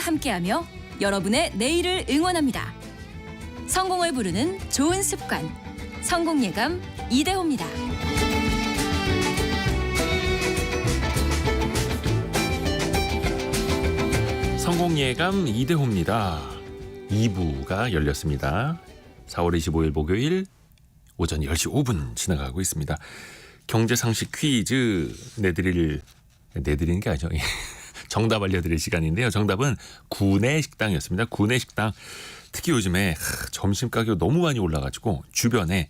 함께하며 여러분의 내일을 응원합니다. 성공을 부르는 좋은 습관, 성공예감 이대호입니다. 성공예감 이대호입니다. 2부가 열렸습니다. 4월 25일 목요일 오전 10시 5분 지나가고 있습니다. 경제상식 퀴즈 내드리는 게 아니죠. 정답 알려드릴 시간인데요. 정답은 구내식당이었습니다. 구내식당. 특히 요즘에 점심 가격 너무 많이 올라가지고 주변에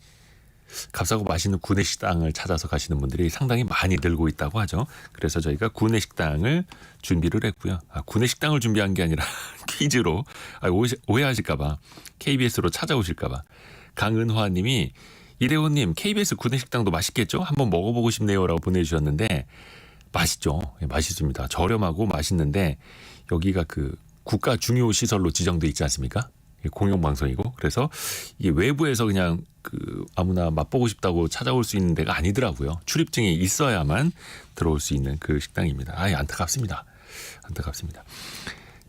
값싸고 맛있는 구내식당을 찾아서 가시는 분들이 상당히 많이 늘고 있다고 하죠. 그래서 저희가 구내식당을 준비를 했고요. 구내식당을 준비한 게 아니라 퀴즈로 오해하실까 봐, KBS로 찾아오실까 봐. 강은화 님이 이대호님 KBS 구내식당도 맛있겠죠? 한번 먹어보고 싶네요 라고 보내주셨는데 맛있죠. 맛있습니다. 저렴하고 맛있는데 여기가 그 국가 중요 시설로 지정돼 있지 않습니까? 공영방송이고 그래서 이게 외부에서 그냥 그 아무나 맛보고 싶다고 찾아올 수 있는 데가 아니더라고요. 출입증이 있어야만 들어올 수 있는 그 식당입니다. 안타깝습니다. 안타깝습니다.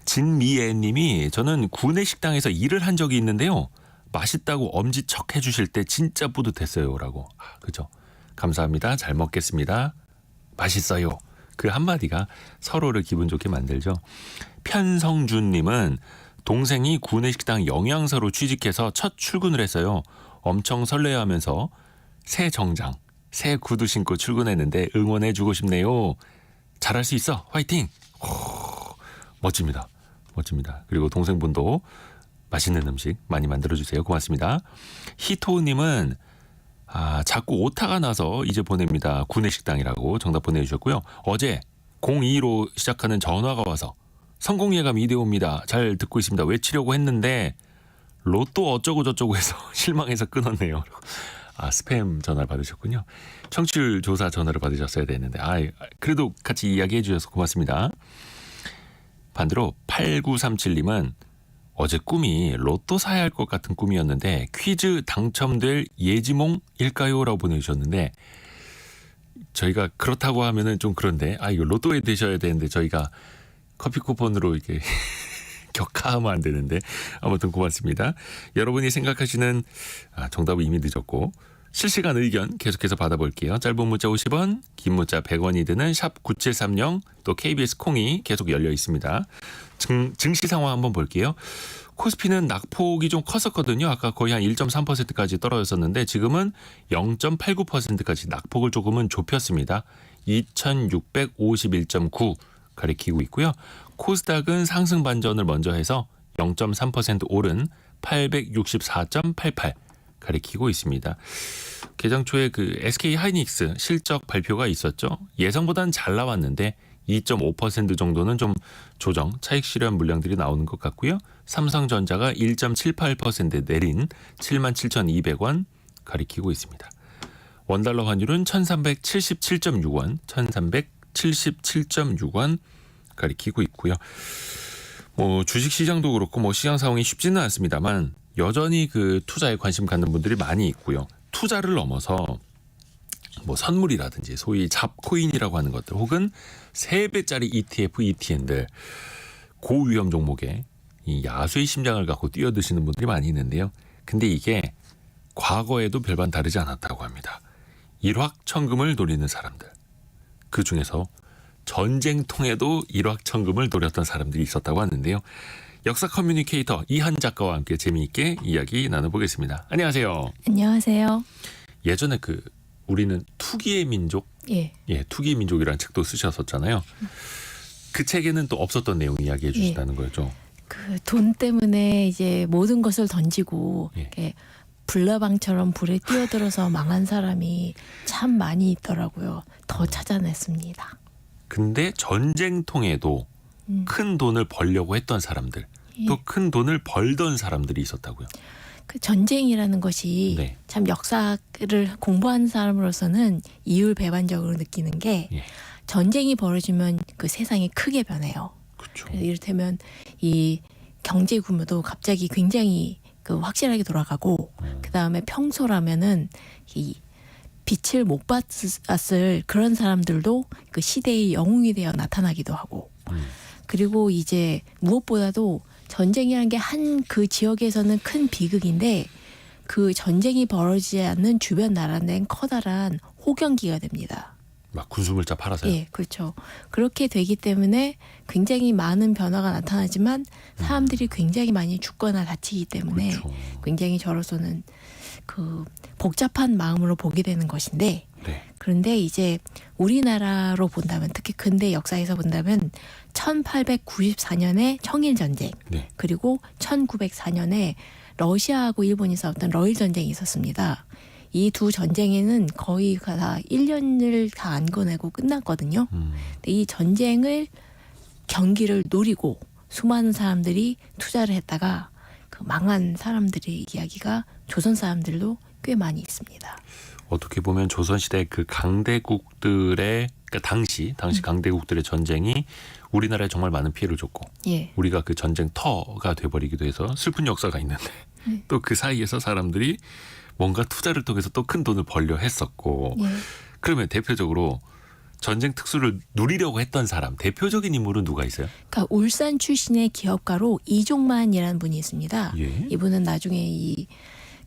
진미애 님이 저는 구내식당에서 일을 한 적이 있는데요. 맛있다고 엄지척 해주실 때 진짜 뿌듯했어요 라고. 그죠? 감사합니다. 잘 먹겠습니다. 맛있어요. 그 한마디가 서로를 기분 좋게 만들죠. 편성준 님은 동생이 구내식당 영양사로 취직해서 첫 출근을 했어요. 엄청 설레하면서 새 정장, 새 구두 신고 출근했는데 응원해주고 싶네요. 잘할 수 있어. 화이팅. 멋집니다. 멋집니다. 그리고 동생분도 맛있는 음식 많이 만들어주세요. 고맙습니다. 히토님은 자꾸 오타가 나서 이제 보냅니다. 구내식당이라고 정답 보내주셨고요. 어제 02로 시작하는 전화가 와서 성공예감 이대호입니다. 잘 듣고 있습니다. 외치려고 했는데 로또 어쩌고 저쩌고 해서 실망해서 끊었네요. 스팸 전화를 받으셨군요. 청취율 조사 전화를 받으셨어야 되는데 그래도 같이 이야기해 주셔서 고맙습니다. 반대로 8937님은 어제 꿈이 로또 사야 할 것 같은 꿈이었는데 퀴즈 당첨될 예지몽일까요? 라고 보내주셨는데 저희가 그렇다고 하면은 좀 그런데 이거 로또에 되셔야 되는데 저희가 커피 쿠폰으로 이렇게 격하하면 안 되는데 아무튼 고맙습니다. 여러분이 생각하시는 정답은 이미 늦었고 실시간 의견 계속해서 받아볼게요. 짧은 문자 50원, 긴 문자 100원이 드는 샵 9730 또 KBS 콩이 계속 열려 있습니다. 증시 상황 한번 볼게요. 코스피는 낙폭이 좀 컸었거든요. 아까 거의 한 1.3%까지 떨어졌었는데 지금은 0.89%까지 낙폭을 조금은 좁혔습니다. 2651.9 가리키고 있고요. 코스닥은 상승 반전을 먼저 해서 0.3% 오른 864.88 가리키고 있습니다. 개장 초에 그 SK 하이닉스 실적 발표가 있었죠. 예상보다는 잘 나왔는데 2.5% 정도는 좀 조정, 차익 실현 물량들이 나오는 것 같고요. 삼성전자가 1.78% 내린 77,200원 가리키고 있습니다. 원달러 환율은 1377.6원, 1377.6원 가리키고 있고요. 주식 시장도 그렇고 시장 상황이 쉽지는 않습니다만 여전히 그 투자에 관심 갖는 분들이 많이 있고요. 투자를 넘어서 선물이라든지 소위 잡코인이라고 하는 것들 혹은 3배짜리 ETF, ETN들 고위험 종목에 이 야수의 심장을 갖고 뛰어드시는 분들이 많이 있는데요. 근데 이게 과거에도 별반 다르지 않았다고 합니다. 일확천금을 노리는 사람들. 그 중에서 전쟁통에도 일확천금을 노렸던 사람들이 있었다고 하는데요. 역사 커뮤니케이터 이한 작가와 함께 재미있게 이야기 나눠보겠습니다. 안녕하세요. 안녕하세요. 예전에 우리는 투기의 민족, 투기의 민족이라는 책도 쓰셨었잖아요. 그 책에는 또 없었던 내용 이야기해 주신다는 거죠. 그 돈 때문에 이제 모든 것을 던지고 이렇게 불나방처럼 불에 뛰어들어서 망한 사람이 참 많이 있더라고요. 더 찾아냈습니다. 근데 전쟁통에도 큰 돈을 벌려고 했던 사람들, 또 큰 돈을 벌던 사람들이 있었다고요. 그 전쟁이라는 것이 참 역사를 공부하는 사람으로서는 이율배반적으로 느끼는 게 전쟁이 벌어지면 그 세상이 크게 변해요. 그렇죠. 이를테면 이 경제 규모도 갑자기 굉장히 그 확실하게 돌아가고 그 다음에 평소라면은 이 빛을 못 봤을 그런 사람들도 그 시대의 영웅이 되어 나타나기도 하고 그리고 이제 무엇보다도 전쟁이라는 게 한 그 지역에서는 큰 비극인데 그 전쟁이 벌어지지 않는 주변 나라는 커다란 호경기가 됩니다. 막 군수물자 팔아서요. 예, 그렇죠. 그렇게 되기 때문에 굉장히 많은 변화가 나타나지만 사람들이 굉장히 많이 죽거나 다치기 때문에 그렇죠. 굉장히 저로서는 그 복잡한 마음으로 보게 되는 것인데 네. 그런데 이제 우리나라로 본다면 특히 근대 역사에서 본다면 1894년에 청일전쟁 네. 그리고 1904년에 러시아하고 일본이 싸웠던 러일 전쟁이 있었습니다. 이 두 전쟁에는 거의 다 1년을 다 안 거내고 끝났거든요. 근데 이 전쟁을 경기를 노리고 수많은 사람들이 투자를 했다가 그 망한 사람들의 이야기가 조선 사람들도 꽤 많이 있습니다. 어떻게 보면 조선시대 그 강대국들의 그러니까 당시 강대국들의 전쟁이 우리나라에 정말 많은 피해를 줬고 예. 우리가 그 전쟁터가 돼버리기도 해서 슬픈 역사가 있는데 또 그 사이에서 사람들이 뭔가 투자를 통해서 또 큰 돈을 벌려 했었고 예. 그러면 대표적으로 전쟁 특수를 누리려고 했던 사람 대표적인 인물은 누가 있어요? 그러니까 울산 출신의 기업가로 이종만이라는 분이 있습니다. 예. 이분은 나중에 이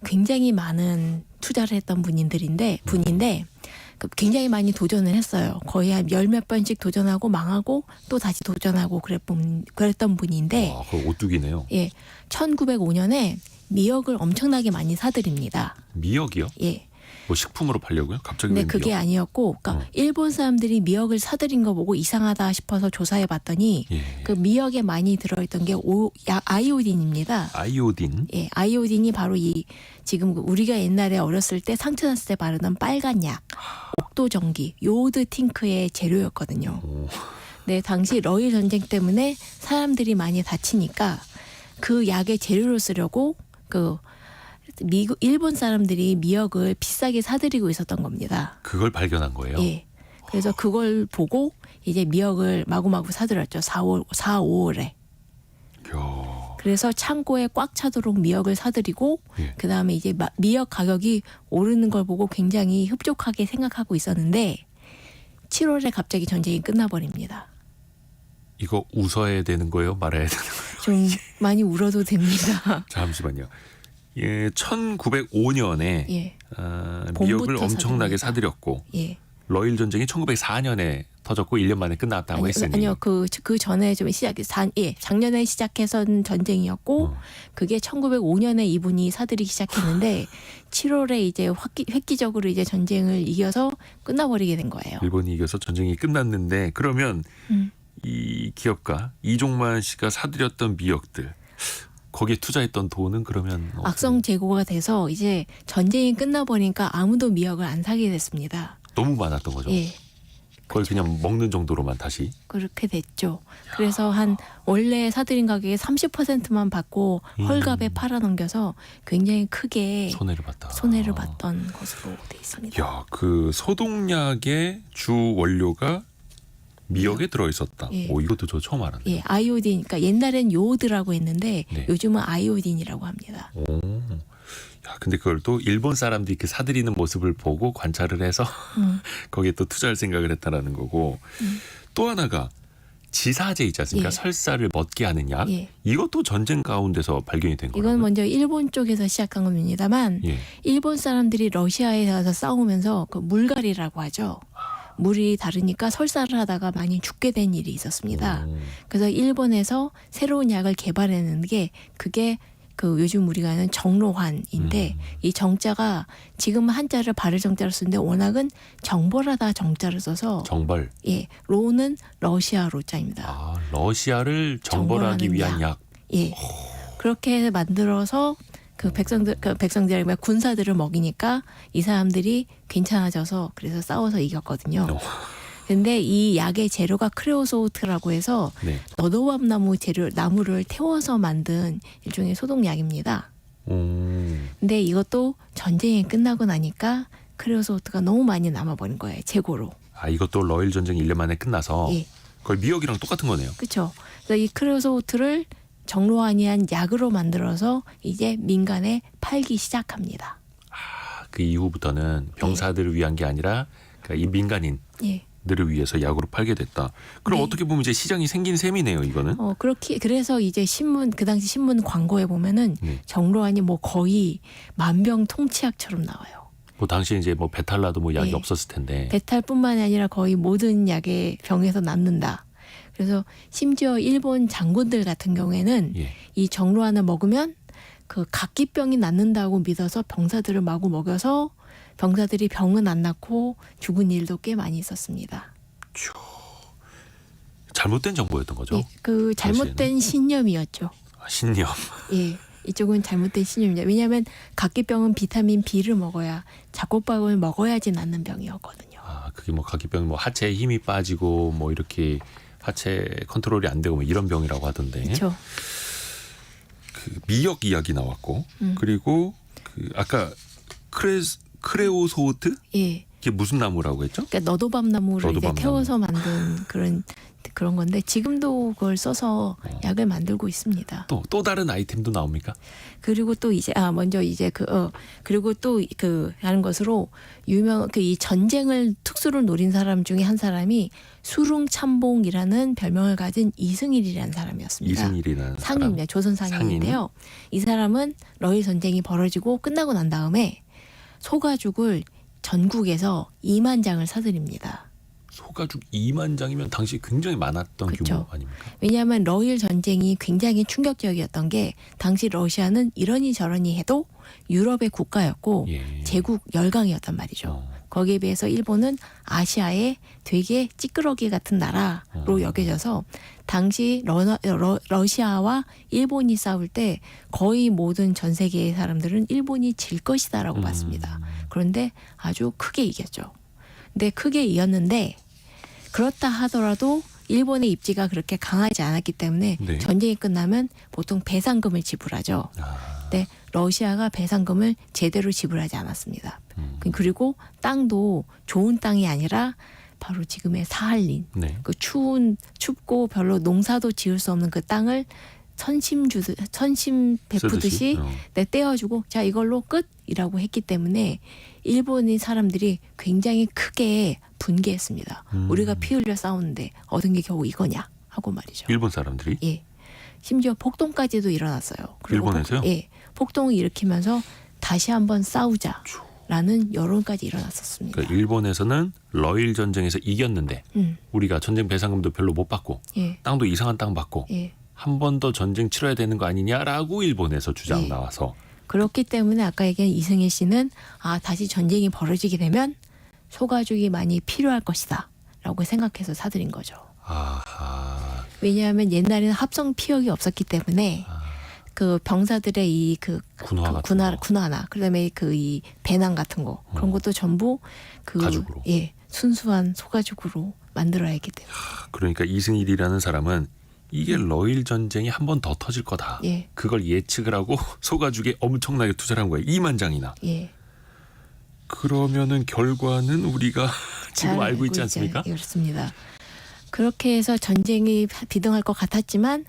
굉장히 많은 투자를 했던 분인데 굉장히 많이 도전을 했어요. 거의 한 열 몇 번씩 도전하고 망하고 또 다시 도전하고 그랬던 분인데 와, 그거 오뚜기네요. 예, 1905년에 미역을 엄청나게 많이 사들입니다. 미역이요? 예. 뭐 식품으로 팔려고요? 갑자기 근데 왜 그게 미역? 아니었고, 그러니까 일본 사람들이 미역을 사들인 거 보고 이상하다 싶어서 조사해봤더니 예. 그 미역에 많이 들어있던 게 아이오딘입니다. 아이오딘. 예, 아이오딘이 바로 이 지금 우리가 옛날에 어렸을 때 상처 났을 때 바르던 빨간 약, 옥도전기, 요오드 팅크의 재료였거든요. 오. 네, 당시 러일 전쟁 때문에 사람들이 많이 다치니까 그 약의 재료로 쓰려고 일본 사람들이 미역을 비싸게 사들이고 있었던 겁니다. 그걸 발견한 거예요? 예. 그래서 그걸 보고 이제 미역을 마구마구 사들였죠. 5월에. 야. 그래서 창고에 꽉 차도록 미역을 사들이고 예. 그다음에 이제 미역 가격이 오르는 걸 보고 굉장히 흡족하게 생각하고 있었는데 7월에 갑자기 전쟁이 끝나버립니다. 이거 웃어야 되는 거예요? 말아야 되는 거예요? 좀 많이 울어도 됩니다. 잠시만요. 예, 1905년에 예. 미역을 봄부터 엄청나게 사들입니다. 사들였고 예. 러일 전쟁이 1904년에 터졌고 1년 만에 끝났다고 했으니 아니요, 그 전에 좀 작년에 시작해선 전쟁이었고 그게 1905년에 이분이 사들이기 시작했는데 7월에 이제 획기적으로 이제 전쟁을 이겨서 끝나버리게 된 거예요. 일본이 이겨서 전쟁이 끝났는데 그러면 이 기업가 이종만 씨가 사들였던 미역들 거기에 투자했던 돈은 그러면 악성 재고가 돼서 이제 전쟁이 끝나버리니까 아무도 미역을 안 사게 됐습니다. 너무 많았던 거죠. 예. 그걸 그냥 먹는 정도로만 다시. 그렇게 됐죠. 그래서 한 원래 사들인 가격의 30%만 받고 헐값에 팔아넘겨서 굉장히 크게 손해를 봤다. 손해를 봤던 것으로 돼 있습니다. 야, 그 소독약의 주 원료가 미역에 들어 있었다. 예. 오, 이것도 저 처음 알았네. 예, 아이오딘. 그러니까 옛날엔 요오드라고 했는데 네. 요즘은 아이오딘이라고 합니다. 오. 야, 근데 그걸 또 일본 사람들이 그 사들이는 모습을 보고 관찰을 해서 거기에 또 투자할 생각을 했다라는 거고 또 하나가 지사제 있지 않습니까? 예. 설사를 멎게 하는 약. 예. 이것도 전쟁 가운데서 발견이 된 거라고요? 이건 먼저 일본 쪽에서 시작한 겁니다만 예. 일본 사람들이 러시아에 가서 싸우면서 그 물갈이라고 하죠. 물이 다르니까 설사를 하다가 많이 죽게 된 일이 있었습니다. 오. 그래서 일본에서 새로운 약을 개발해낸 게 그게 그 요즘 우리가 아는 정로환인데 이 정자가 지금 한자를 발을 정자로 쓰는데 워낙은 정벌하다 정자를 써서 정벌. 예 로는 러시아 로자입니다. 아, 러시아를 정벌하기 정벌하는 위한 약. 예 그렇게 만들어서 그 백성들 군사들을 먹이니까 이 사람들이 괜찮아져서 그래서 싸워서 이겼거든요. 근데 이 약의 재료가 크레오소트라고 해서 네. 너도밤 나무를 태워서 만든 일종의 소독약입니다. 오. 근데 이것도 전쟁이 끝나고 나니까 크레오소트가 너무 많이 남아버린 거예요. 재고로. 아, 이것도 러일 전쟁 1년 만에 끝나서 예. 거의 미역이랑 똑같은 거네요. 그렇죠. 그래서 이 크레오소트를 정로환이한 약으로 만들어서 이제 민간에 팔기 시작합니다. 그 이후부터는 병사들을 위한 게 아니라 그러니까 이 민간인 예. 들을 위해서 약으로 팔게 됐다. 그럼 네. 어떻게 보면 이제 시장이 생긴 셈이네요, 이거는. 그렇게 그래서 이제 신문 그 당시 신문 광고에 보면은 네. 정로환이 뭐 거의 만병통치약처럼 나와요. 뭐 당시에 이제 뭐 배탈나도 뭐 약이 네. 없었을 텐데. 배탈뿐만이 아니라 거의 모든 약의 병에서 낫는다. 그래서 심지어 일본 장군들 같은 경우에는 예. 이 정로환을 먹으면 그 각기병이 낫는다고 믿어서 병사들을 마구 먹여서 병사들이 병은 안 낫고 죽은 일도 꽤 많이 있었습니다. 잘못된 정보였던 거죠. 예, 그 잘못된 신념이었죠. 신념. 예, 이쪽은 잘못된 신념이죠. 왜냐하면 각기병은 비타민 B를 먹어야 잡곡밥을 먹어야지 낫는 병이었거든요. 아, 그게 뭐 각기병 뭐 하체에 힘이 빠지고 뭐 이렇게 하체 컨트롤이 안 되고 뭐 이런 병이라고 하던데. 그렇죠. 그 미역 이야기 나왔고 그리고 그 아까 크레오소트? 예. 이게 무슨 나무라고 했죠? 그러니까 너도밤나무를 이제 너도밤나무. 태워서 만든 그런 건데 지금도 그걸 써서 약을 만들고 있습니다. 또 다른 아이템도 나옵니까? 그리고 또 이제 먼저 이제 그리고 또 하는 것으로 이 전쟁을 특수를 노린 사람 중에 한 사람이 수룽참봉이라는 별명을 가진 이승일이라는 사람이었습니다. 이승일이라는 상인입니다. 조선 상인인데요. 이 사람은 러일 전쟁이 벌어지고 끝나고 난 다음에 소가죽을 전국에서 2만 장을 사들입니다. 소가죽 2만 장이면 당시 굉장히 많았던 그쵸. 규모 아닙니까? 왜냐하면 러일 전쟁이 굉장히 충격적이었던 게 당시 러시아는 이러니 저러니 해도 유럽의 국가였고 예. 제국 열강이었단 말이죠. 거기에 비해서 일본은 아시아의 되게 찌끄러기 같은 나라로 여겨져서 당시 러시아와 일본이 싸울 때 거의 모든 전 세계의 사람들은 일본이 질 것이다라고 봤습니다. 그런데 아주 크게 이겼죠. 근데 크게 이겼는데 그렇다 하더라도 일본의 입지가 그렇게 강하지 않았기 때문에 네. 전쟁이 끝나면 보통 배상금을 지불하죠. 근데 러시아가 배상금을 제대로 지불하지 않았습니다. 그리고 땅도 좋은 땅이 아니라 바로 지금의 사할린, 네. 그 춥고 별로 농사도 지을 수 없는 그 땅을 선심 베푸듯이 떼어주고 자 이걸로 끝이라고 했기 때문에 일본인 사람들이 굉장히 크게 분개했습니다. 우리가 피 흘려 싸우는데 얻은 게 겨우 이거냐 하고 말이죠. 일본 사람들이? 예. 심지어 폭동까지도 일어났어요. 일본에서요? 폭동을 일으키면서 다시 한번 싸우자라는 여론까지 일어났었습니다. 그러니까 일본에서는 러일 전쟁에서 이겼는데 우리가 전쟁 배상금도 별로 못 받고 예. 땅도 이상한 땅 받고 예. 한 번 더 전쟁 치러야 되는 거 아니냐라고 일본에서 주장 예. 나와서 그렇기 때문에 아까 얘기한 이승일 씨는 다시 전쟁이 벌어지게 되면 소가죽이 많이 필요할 것이다 라고 생각해서 사들인 거죠. 아하. 왜냐하면 옛날에는 합성 피혁이 없었기 때문에 그 병사들의 이 군화 같은 거. 군화나 그다음에 이 배낭 같은 거 그런 것도 전부 가죽으로. 순수한 소가죽으로 만들어야 했기 때문에. 그러니까 이승일이라는 사람은 이게 러일 전쟁이 한 번 더 터질 거다. 예. 그걸 예측을 하고 소가죽에 엄청나게 투자를 한 거예요. 2만 장이나. 예. 그러면은 결과는 우리가 지금 알고 있지 않습니까? 그렇습니다. 그렇게 해서 전쟁이 비등할 것 같았지만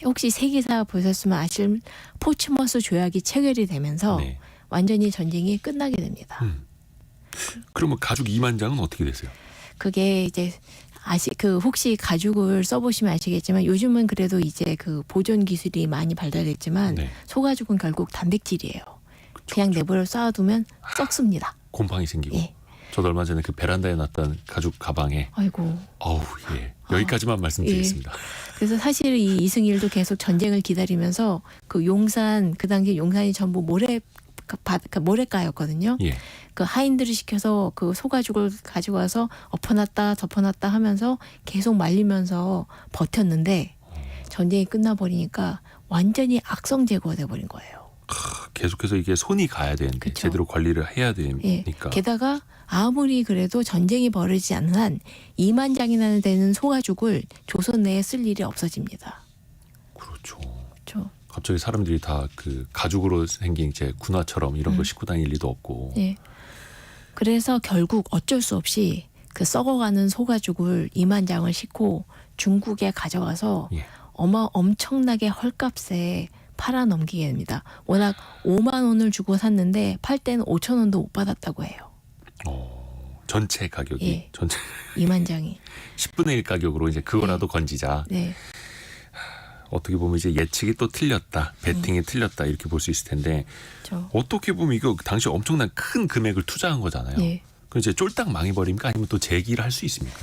혹시 세계사 보셨으면 아실 포츠머스 조약이 체결이 되면서 네. 완전히 전쟁이 끝나게 됩니다. 그러면 가죽 2만 장은 어떻게 됐어요? 그게 이제 혹시 가죽을 써보시면 아시겠지만 요즘은 그래도 이제 보존 기술이 많이 발달됐지만 네. 소가죽은 결국 단백질이에요. 그냥 내버려 쌓아두면 썩습니다. 곰팡이 생기고. 예. 저도 얼마 전에 그 베란다에 놨던 가죽 가방에 아이고. 예. 여기까지만 말씀드리겠습니다. 그래서 사실 이 이승일도 계속 전쟁을 기다리면서 그 당시 용산이 전부 모래가였거든요. 예. 그 하인들을 시켜서 그 소가죽을 가지고 와서 엎어놨다 덮어놨다 하면서 계속 말리면서 버텼는데 전쟁이 끝나버리니까 완전히 악성 제거돼 버린 거예요. 계속해서 이게 손이 가야 되는데 그쵸. 제대로 관리를 해야 예. 되니까. 게다가 아무리 그래도 전쟁이 벌어지지 않는 한 2만 장이나 되는 소가죽을 조선 내에 쓸 일이 없어집니다. 그렇죠. 그렇죠. 갑자기 사람들이 다 그 가죽으로 생긴 이제 군화처럼 이런 걸 싣고 다닐 리도 없고. 예. 그래서 결국 어쩔 수 없이 그 썩어가는 소가죽을 2만 장을 싣고 중국에 가져가서 예. 엄청나게 헐값에 팔아 넘기게 됩니다. 워낙 5만 원을 주고 샀는데 팔 때는 5천 원도 못 받았다고 해요. 전체 가격이 예. 전체 2만 장이. 10분의 1 가격으로 이제 그거라도 건지자. 네. 어떻게 보면 이제 예측이 또 틀렸다, 배팅이 틀렸다 이렇게 볼 수 있을 텐데 저. 어떻게 보면 이거 당시 엄청난 큰 금액을 투자한 거잖아요. 예. 그 이제 쫄딱 망해버립니까? 아니면 또 재기를 할 수 있습니까?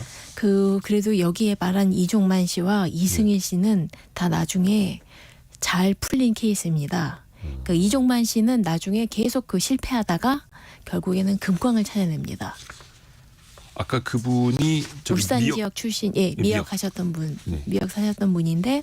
그래도 여기에 말한 이종만 씨와 이승일 씨는 다 나중에 잘 풀린 케이스입니다. 그 이종만 씨는 나중에 계속 그 실패하다가 결국에는 금광을 찾아냅니다. 아까 그분이 저기 울산 미역- 지역 출신, 예, 미역. 미역 하셨던 분, 네. 미역 사셨던 분인데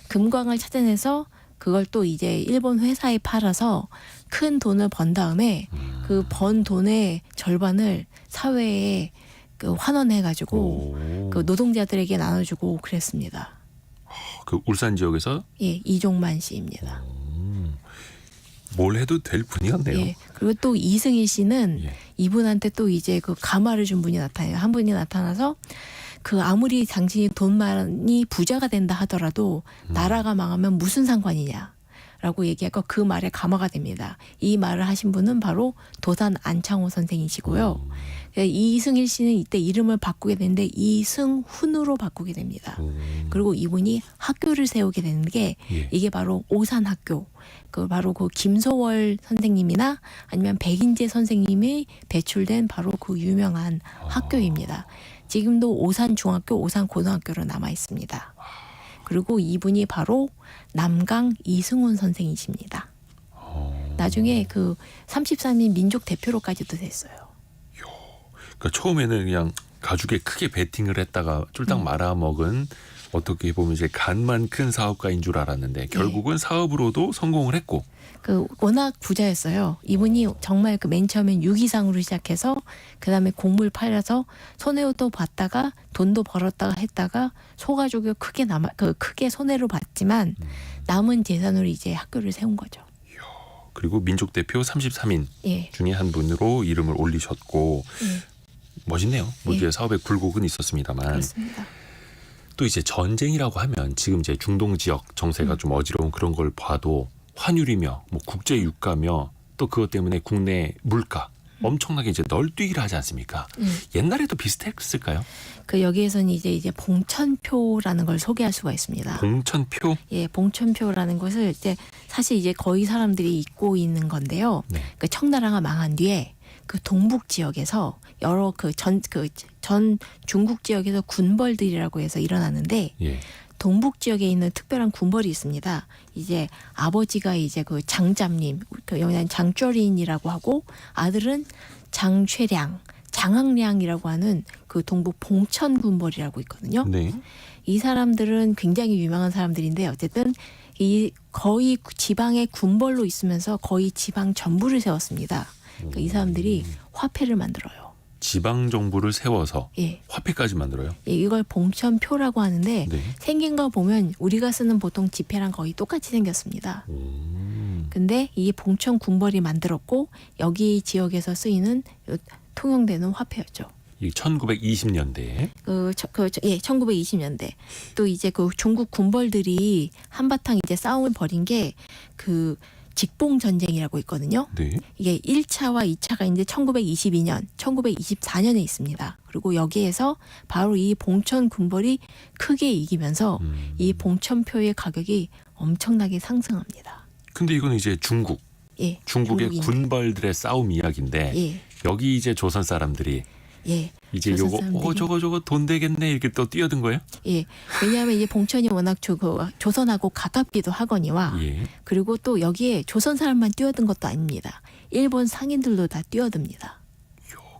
금광을 찾아내서 그걸 또 이제 일본 회사에 팔아서 큰 돈을 번 다음에 그 번 돈의 절반을 사회에 그 환원해가지고 오. 그 노동자들에게 나눠주고 그랬습니다. 그 울산 지역에서 예, 이종만 씨입니다. 뭘 해도 될 분이었네요. 예, 그리고 또 이승일 씨는 예. 이분한테 또 이제 그 가마를 준 분이 나타나요. 한 분이 나타나서 그 아무리 당신이 돈 많이 부자가 된다 하더라도 나라가 망하면 무슨 상관이냐라고 얘기하고 그 말에 가마가 됩니다. 이 말을 하신 분은 바로 도산 안창호 선생이시고요. 이승일 씨는 이때 이름을 바꾸게 되는데 이승훈으로 바꾸게 됩니다. 그리고 이분이 학교를 세우게 되는 게 예. 이게 바로 오산학교. 그 바로 그 김소월 선생님이나 아니면 백인재 선생님이 배출된 바로 그 유명한 학교입니다. 지금도 오산중학교, 오산고등학교로 남아 있습니다. 그리고 이분이 바로 남강 이승훈 선생이십니다. 나중에 그 33인 민족 대표로까지도 됐어요. 그러니까 처음에는 그냥 가죽에 크게 베팅을 했다가 쫄딱 말아먹은 어떻게 보면 이제 간만 큰 사업가인 줄 알았는데 결국은 사업으로도 성공을 했고. 그 워낙 부자였어요. 이분이 정말 그 맨 처음엔 유기상으로 시작해서 그다음에 곡물 팔려서 손해도 봤다가 돈도 벌었다가 했다가 소가족이 크게 손해를 봤지만 남은 재산으로 이제 학교를 세운 거죠. 그리고 민족 대표 33인 예. 중에 한 분으로 이름을 올리셨고 멋있네요. 뭐 예. 이제 사업에 굴곡은 있었습니다만 그렇습니다. 또 이제 전쟁이라고 하면 지금 이제 중동 지역 정세가 좀 어지러운 그런 걸 봐도 환율이며 뭐 국제 유가며 또 그것 때문에 국내 물가 엄청나게 이제 널뛰기를 하지 않습니까? 옛날에도 비슷했을까요? 그 여기에서는 이제 봉천표라는 걸 소개할 수가 있습니다. 봉천표? 예, 봉천표라는 것을 이제 사실 이제 거의 사람들이 잊고 있는 건데요. 네. 그 청나라가 망한 뒤에 그 동북 지역에서 여러 전 중국 지역에서 군벌들이라고 해서 일어나는데 예. 동북 지역에 있는 특별한 군벌이 있습니다. 이제 아버지가 이제 그 장잡님, 그 여기는 장쩌린이라고 하고 아들은 장최량, 장학량이라고 하는 그 동북 봉천 군벌이라고 있거든요. 네. 이 사람들은 굉장히 유명한 사람들인데 어쨌든 이 거의 지방의 군벌로 있으면서 거의 지방 전부를 세웠습니다. 그러니까 이 사람들이 화폐를 만들어요. 지방 정부를 세워서 예. 화폐까지 만들어요. 예, 이걸 봉천표라고 하는데 네. 생긴 거 보면 우리가 쓰는 보통 지폐랑 거의 똑같이 생겼습니다. 근데 이 봉천 군벌이 만들었고 여기 지역에서 쓰이는 통용되는 화폐였죠. 이 1920년대에 1920년대 또 이제 그 중국 군벌들이 한바탕 이제 싸움을 벌인 게 그 직봉 전쟁이라고 있거든요. 네. 이게 1차와 2차가 이제 1922년, 1924년에 있습니다. 그리고 여기에서 바로 이 봉천 군벌이 크게 이기면서 이 봉천표의 가격이 엄청나게 상승합니다. 근데 이거는 이제 중국의 예, 중국인. 군벌들의 싸움 이야기인데 예, 여기 이제 조선 사람들이 예. 이제 조선 요거 사람들이. 저거 돈 되겠네 이렇게 또 뛰어든 거예요? 예, 왜냐하면 이제 봉천이 워낙 조선하고 가깝기도 하거니와 예. 그리고 또 여기에 조선 사람만 뛰어든 것도 아닙니다. 일본 상인들도 다 뛰어듭니다.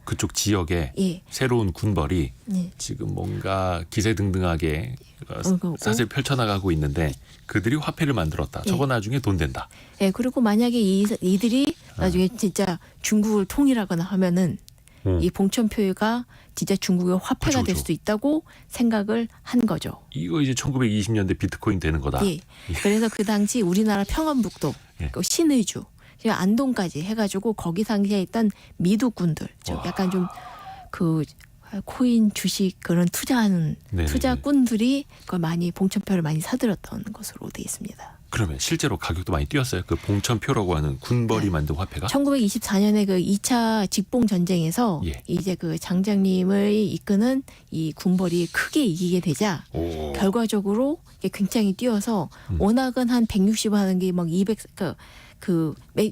그쪽 지역에 예, 새로운 군벌이 예. 지금 뭔가 기세등등하게 그리고 사슬 펼쳐나가고 있는데 그들이 화폐를 만들었다. 예. 저거 나중에 돈 된다. 예, 그리고 만약에 이들이 나중에 진짜 중국을 통일하거나 하면은 이 봉천표가 진짜 중국의 화폐가 그쵸, 될 그쵸. 수도 있다고 생각을 한 거죠. 이거 이제 1920년대 비트코인 되는 거다. 예. 그래서 그 당시 우리나라 평안북도, 예. 그 신의주, 지금 안동까지 해가지고 거기 당시에 있던 미두꾼들, 좀 약간 좀 그 코인, 주식 그런 투자하는 네네네. 투자꾼들이 그걸 많이 봉천표를 많이 사들였던 것으로 돼 있습니다. 그러면 실제로 가격도 많이 뛰었어요. 그 봉천표라고 하는 군벌이 네. 만든 화폐가. 1924년에 그 2차 직봉 전쟁에서 예. 이제 그 장장님을 이끄는 이 군벌이 크게 이기게 되자 오. 결과적으로 이게 굉장히 뛰어서 워낙은 한 160원 하는 게 막 200,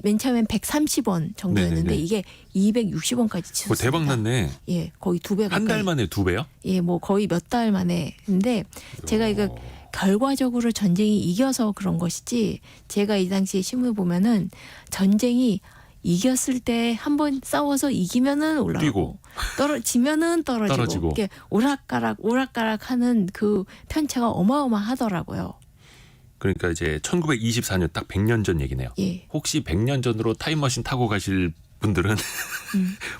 맨 처음엔 130원 정도였는데 네네네. 이게 260원까지 치솟습니다. 대박 났네. 예, 거의 2배 가까이. 한 달 만에 2배요? 예, 뭐 거의 몇 달 만에. 근데 제가 이거 결과적으로 전쟁이 이겨서 그런 것이지 제가 이 당시에 신문 보면은 전쟁이 이겼을 때 한번 싸워서 이기면은 올라가고 뛰고. 떨어지면은 떨어지고, 떨어지고. 이렇게 오락가락 하는 그 편차가 어마어마하더라고요. 그러니까 이제 1924년 딱 100년 전 얘기네요. 예. 혹시 100년 전으로 타임머신 타고 가실 분들은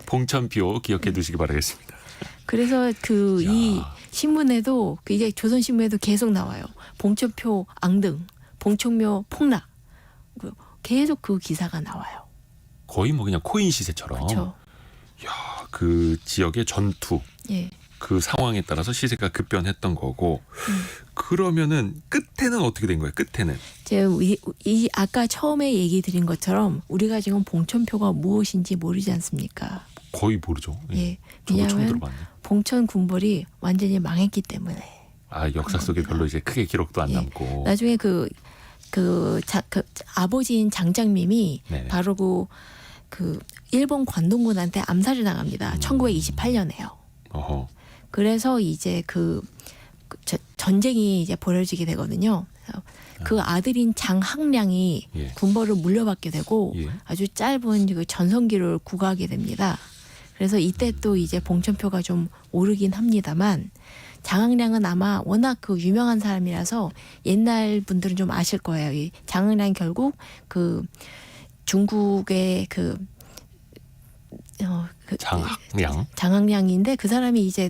봉천표 기억해 두시기 바라겠습니다. 그래서 그 야. 이 신문에도 그 이제 조선신문에도 계속 나와요. 봉천표 앙등, 봉천묘 폭락. 계속 그 기사가 나와요. 거의 뭐 그냥 코인 시세처럼. 그렇죠. 야, 그 지역의 전투, 예. 그 상황에 따라서 시세가 급변했던 거고. 그러면은 끝에는 어떻게 된 거예요? 끝에는. 제가 이 아까 처음에 얘기 드린 것처럼 우리가 지금 봉천표가 무엇인지 모르지 않습니까? 거의 모르죠. 예. 저도 처음 왜냐하면 들어봤네. 봉천 군벌이 완전히 망했기 때문에. 아, 역사 속에 별로 이제 크게 기록도 안 예. 남고. 나중에 그 아버지인 장장님이 네네. 바로 그 일본 관동군한테 암살을 당합니다. 1928년에요. 어허. 그래서 이제 전쟁이 이제 벌어지게 되거든요. 그래서 그 아들인 장학량이 예. 군벌을 물려받게 되고 예. 아주 짧은 그 전성기를 구가하게 됩니다. 그래서 이때 또 이제 봉천표가 좀 오르긴 합니다만 장학량은 아마 워낙 그 유명한 사람이라서 옛날 분들은 좀 아실 거예요. 이 장학량 결국 그 중국의 장학량인데 그 사람이 이제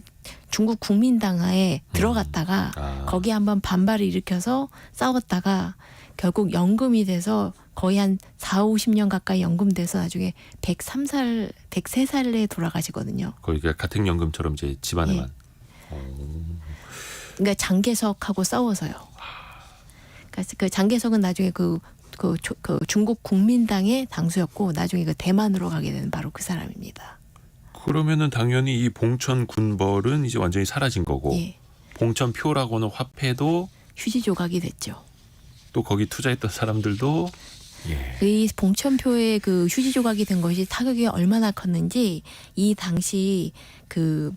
중국 국민당하에 들어갔다가 아. 거기 한번 반발을 일으켜서 싸웠다가 결국 연금이 돼서 거의 한 4, 50년 가까이 연금돼서 나중에 103살, 103살에 돌아가시거든요. 거의 그 가택연금처럼 이제 집안에만. 그러니까 장개석하고 싸워서요. 그러니까 그 장개석은 나중에 그 중국 국민당의 당수였고 나중에 그 대만으로 가게 되는 바로 그 사람입니다. 그러면은 당연히 이 봉천 군벌은 이제 완전히 사라진 거고 예. 봉천표라고 하는 화폐도 휴지 조각이 됐죠. 또 거기 투자했던 사람들도 예. 이 봉천표의 그 휴지 조각이 된 것이 타격이 얼마나 컸는지 이 당시 그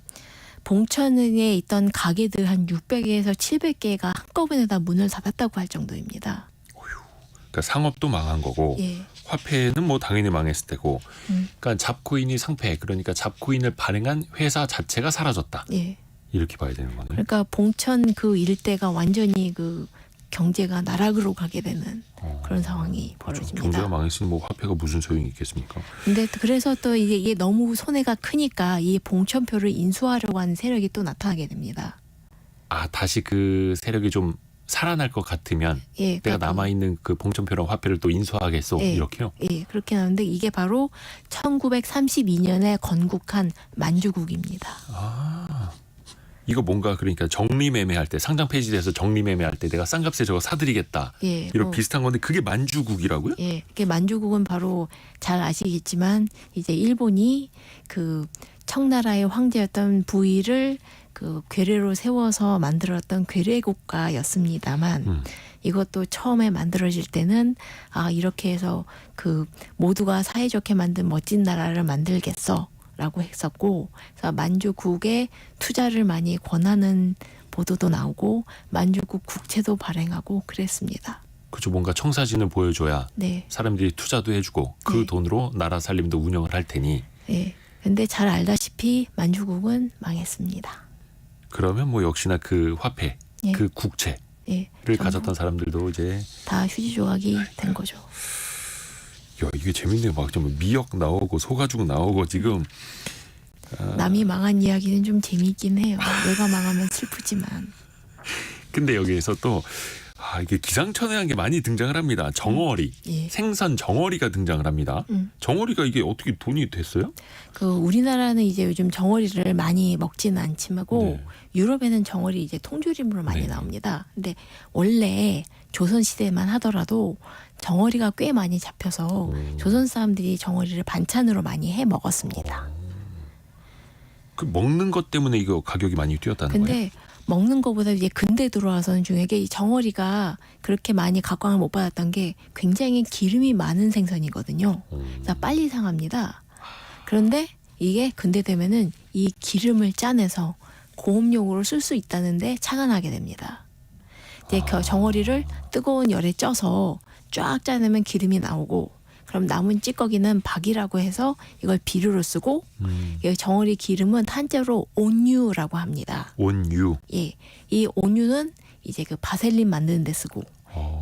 봉천에 있던 가게들 한 600개에서 700개가 한꺼번에 다 문을 닫았다고 할 정도입니다. 그러니까 상업도 망한 거고 예. 화폐는 뭐 당연히 망했을 테고 그러니까 잡코인이 상폐 그러니까 잡코인을 발행한 회사 자체가 사라졌다. 예. 이렇게 봐야 되는 거네요. 그러니까 봉천 그 일대가 완전히 그 경제가 나락으로 가게 되는 그런 상황이 벌어집니다. 경제가 망했으니 뭐 화폐가 무슨 소용이 있겠습니까? 근데 그래서 또 이게 너무 손해가 크니까 이 봉천표를 인수하려고 하는 세력이 또 나타나게 됩니다. 아 다시 그 세력이 좀 살아날 것 같으면 예, 내가 남아있는 그 봉천표랑 화폐를 또 인수하겠소 예, 이렇게요? 예, 그렇게 나오는데 이게 바로 1932년에 건국한 만주국입니다. 아 이거 뭔가 그러니까 정리매매할 때 상장 폐지돼서 정리매매할 때 내가 싼 값에 저거 사드리겠다 예, 이런 비슷한 건데 그게 만주국이라고요? 예, 이게 만주국은 바로 잘 아시겠지만 이제 일본이 그 청나라의 황제였던 부위를 그 괴뢰로 세워서 만들었던 괴뢰 국가였습니다만 이것도 처음에 만들어질 때는 아 이렇게 해서 그 모두가 사이좋게 만든 멋진 나라를 만들겠어라고 했었고 그래서 만주국에 투자를 많이 권하는 보도도 나오고 만주국 국채도 발행하고 그랬습니다. 그죠 뭔가 청사진을 보여줘야 네. 사람들이 투자도 해주고 그 네. 돈으로 나라 살림도 운영을 할 테니 네. 근데 잘 알다시피 만주국은 망했습니다. 그러면 뭐 역시나 그 화폐 예. 그 국채를 예. 가졌던 사람들도 이제 다 휴지 조각이 된 거죠. 야 이게 재밌네요. 막 좀 미역 나오고 소가죽 나오고 지금 남이 망한 이야기는 좀 재미있긴 해요. 내가 망하면 슬프지만. 근데 여기에서 또 이게 기상천외한 게 많이 등장을 합니다. 정어리, 예. 생선 정어리가 등장을 합니다. 정어리가 이게 어떻게 돈이 됐어요? 그 우리나라는 이제 요즘 정어리를 많이 먹지는 않지만고 네. 유럽에는 정어리 이제 통조림으로 많이 네. 나옵니다. 근데 원래 조선 시대만 하더라도 정어리가 꽤 많이 잡혀서 조선 사람들이 정어리를 반찬으로 많이 해 먹었습니다. 그 먹는 것 때문에 이거 가격이 많이 뛰었다는 거예요? 근데 먹는 것보다 이제 근대 들어와서는 중요하게 이 정어리가 그렇게 많이 각광을 못 받았던 게 굉장히 기름이 많은 생선이거든요. 그래서 빨리 상합니다. 그런데 이게 근대 되면은 이 기름을 짜내서 고음용으로 쓸 수 있다는데 착안하게 됩니다. 이제 정어리를 뜨거운 열에 쪄서 쫙 짜내면 기름이 나오고 그럼 남은 찌꺼기는 박이라고 해서 이걸 비료로 쓰고 이 정어리 기름은 한자로 온유라고 합니다. 온유. 예, 이 온유는 이제 그 바셀린 만드는 데 쓰고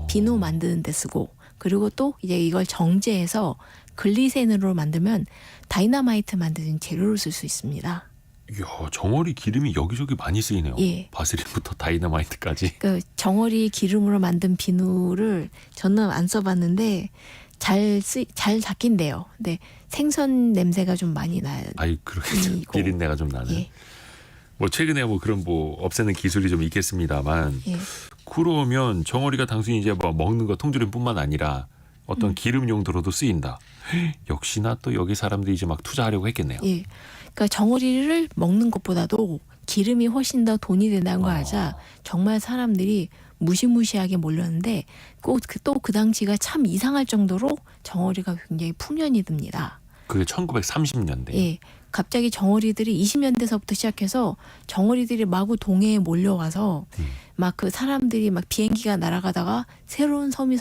비누 만드는 데 쓰고 그리고 또 이제 이걸 정제해서 글리세린으로 만들면 다이너마이트 만드는 재료로 쓸 수 있습니다. 이야, 정어리 기름이 여기저기 많이 쓰이네요. 예. 바세린부터 다이너마이트까지. 그 정어리 기름으로 만든 비누를 저는 안 써봤는데 잘 삭힌대요. 근데 생선 냄새가 좀 많이 나요. 아이 그렇게 이거. 비린내가 좀 나는. 예, 뭐 최근에 뭐 그런 뭐 없애는 기술이 좀 있겠습니다만 예. 그러면 정어리가 단순히 이제 뭐 먹는 거 통조림뿐만 아니라 어떤 기름 용도로도 쓰인다. 역시나 또 여기 사람들이 이제 막 투자하려고 했겠네요. 예. 그러니까 정어리를 먹는 것보다도 기름이 훨씬 더 돈이 된다는 걸 알자 정말 사람들이 무시무시하게 몰렸는데 또 그 당시가 참 이상할 정도로 정어리가 굉장히 풍년이 듭니다. 그게 1930년대. 예. 갑자기 정어리들이 20년대서부터 시작해서 정어리들이 마구 동해에 몰려와서 막 그 사람들이 막 비행기가 날아가다가 새로운 섬이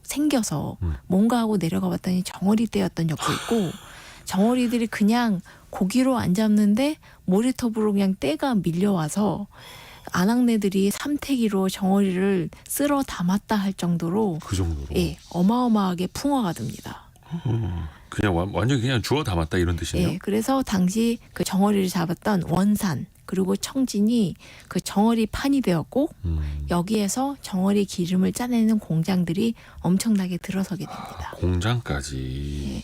생겨서 뭔가 하고 내려가 봤더니 정어리 떼였던 적도 있고 정어리들이 그냥 고기로 안 잡는데 모래톱으로 그냥 떼가 밀려와서 아낙네들이 삼태기로 정어리를 쓸어 담았다 할 정도로 그 정도로. 예, 어마어마하게 풍화가 됩니다. 그냥 완전히 그냥 주워 담았다 이런 뜻이네요. 예, 그래서 당시 그 정어리를 잡았던 원산 그리고 청진이 그 정어리 판이 되었고 여기에서 정어리 기름을 짜내는 공장들이 엄청나게 들어서게 됩니다. 공장까지. 예.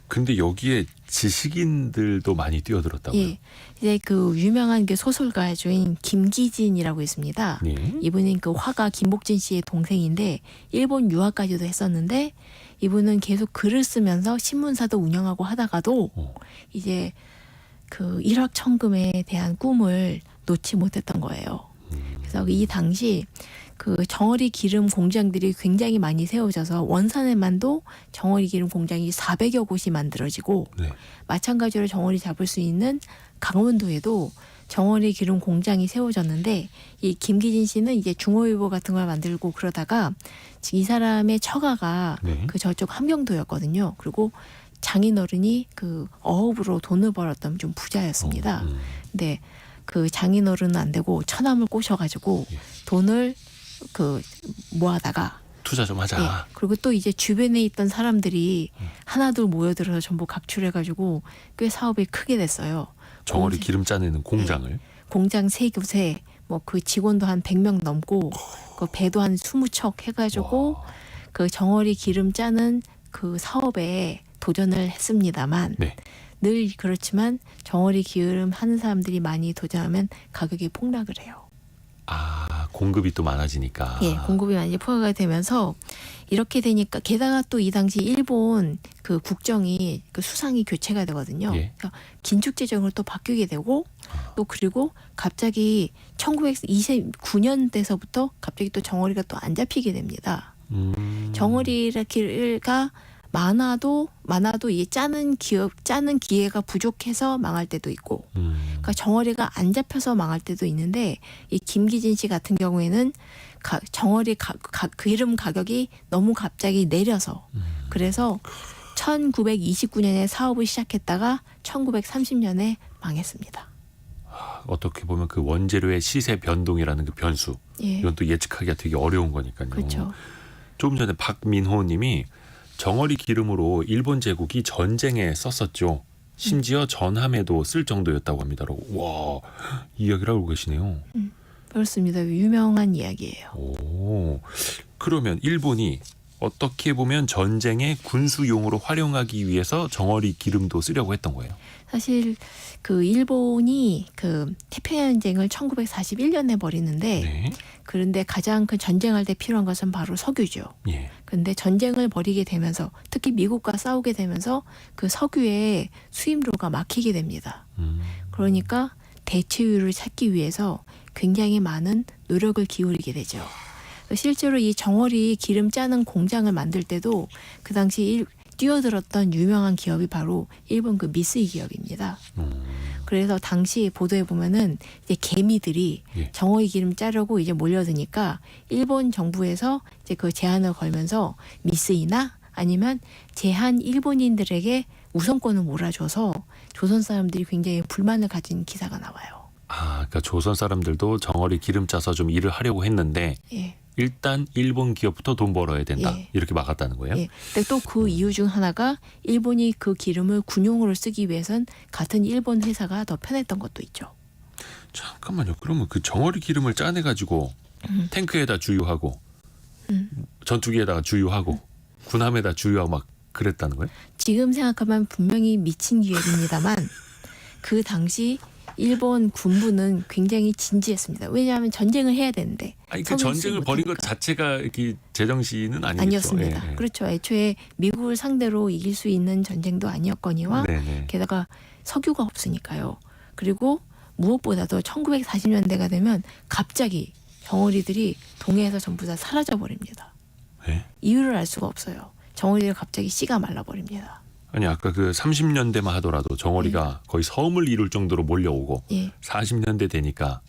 근데 여기에 지식인들도 많이 뛰어들었다고요. 예, 이제 그 유명한 그 소설가주인 김기진이라고 있습니다. 네. 이분은 그 화가 김복진 씨의 동생인데 일본 유학까지도 했었는데 이분은 계속 글을 쓰면서 신문사도 운영하고 하다가도 이제 그 일확천금에 대한 꿈을 놓지 못했던 거예요. 그래서 이 당시 그 정어리 기름 공장들이 굉장히 많이 세워져서 원산에만도 정어리 기름 공장이 400여 곳이 만들어지고 네. 마찬가지로 정어리 잡을 수 있는 강원도에도 정어리 기름 공장이 세워졌는데 이 김기진 씨는 이제 중어일보 같은 걸 만들고 그러다가 이 사람의 처가가 네. 그 저쪽 함경도였거든요. 그리고 장인어른이 그 어업으로 돈을 벌었던 좀 부자였습니다. 근데 그 장인어른은 안 되고 처남을 꼬셔가지고 돈을 그 모아다가 투자 좀 하자. 예. 그리고 또 이제 주변에 있던 사람들이 하나둘 모여들어서 전부 각출해가지고 꽤 사업이 크게 됐어요. 정어리 기름 짜내는 공장을. 공장 3곳에 뭐 그 직원도 한 100명 넘고 그 배도 한 20척 해가지고 그 정어리 기름 짜는 그 사업에 도전을 했습니다만 네. 늘 그렇지만 정어리 기름 하는 사람들이 많이 도전하면 가격이 폭락을 해요. 공급이 또 많아지니까. 예, 공급이 많이 포화가 되면서 이렇게 되니까 게다가 또 이 당시 일본 그 국정이 그 수상이 교체가 되거든요. 예. 그러니까 긴축 재정으로 또 바뀌게 되고 또 그리고 갑자기 1929년대서부터 갑자기 또 정어리가 또 안 잡히게 됩니다. 정어리가 많아도 이 짜는 기회가 부족해서 망할 때도 있고, 그러니까 정어리가 안 잡혀서 망할 때도 있는데 이 김기진 씨 같은 경우에는 정어리 기름 가격이 너무 갑자기 내려서 그래서 1929년에 사업을 시작했다가 1930년에 망했습니다. 어떻게 보면 그 원재료의 시세 변동이라는 그 변수. 예. 이건 또 예측하기가 되게 어려운 거니까요. 그렇죠. 조금 전에 박민호 님이 정어리 기름으로 일본 제국이 전쟁에 썼었죠. 심지어 전함에도 쓸 정도였다고 합니다. 와, 이 이야기를 알고 계시네요. 그렇습니다. 유명한 이야기예요. 오, 그러면 일본이 어떻게 보면 전쟁의 군수용으로 활용하기 위해서 정어리 기름도 쓰려고 했던 거예요. 사실 그 일본이 그 태평양전쟁을 1941년에 벌이는데 네. 그런데 가장 큰 전쟁할 때 필요한 것은 바로 석유죠. 예. 그런데 전쟁을 벌이게 되면서 특히 미국과 싸우게 되면서 그 석유의 수입로가 막히게 됩니다. 그러니까 대체율을 찾기 위해서 굉장히 많은 노력을 기울이게 되죠. 실제로 이 정어리 기름 짜는 공장을 만들 때도 그 당시 뛰어들었던 유명한 기업이 바로 일본 그 미쓰이 기업입니다. 그래서 당시 보도에 보면은 이제 개미들이 예. 정어리 기름 짜려고 이제 몰려드니까 일본 정부에서 이제 그 제안을 걸면서 미쓰이나 아니면 제한 일본인들에게 우선권을 몰아줘서 조선 사람들이 굉장히 불만을 가진 기사가 나와요. 아, 그러니까 조선 사람들도 정어리 기름 짜서 좀 일을 하려고 했는데 예. 일단 일본 기업부터 돈 벌어야 된다. 예. 이렇게 막았다는 거예요. 예. 근데 또 그 이유 중 하나가 일본이 그 기름을 군용으로 쓰기 위해선 같은 일본 회사가 더 편했던 것도 있죠. 잠깐만요. 그러면 그 정어리 기름을 짜내 가지고 탱크에다 주유하고 전투기에다가 주유하고 군함에다 주유하고 막 그랬다는 거예요? 지금 생각하면 분명히 미친 기획입니다만 그 당시 일본 군부는 굉장히 진지했습니다. 왜냐하면 전쟁을 해야 되는데. 아니 그 전쟁을 벌인 것 자체가 이렇게 제정신은 아니겠죠. 아니었습니다. 예, 예. 그렇죠. 애초에 미국을 상대로 이길 수 있는 전쟁도 아니었거니와 네네. 게다가 석유가 없으니까요. 그리고 무엇보다도 1940년대가 되면 갑자기 정어리들이 동해에서 전부 다 사라져 버립니다. 예? 이유를 알 수가 없어요. 정어리가 갑자기 씨가 말라 버립니다. 아니 아까 그 30년대만 하더라도 정어리가 거의 섬을 이룰 정도로 몰려오고 예. 40년대 되니까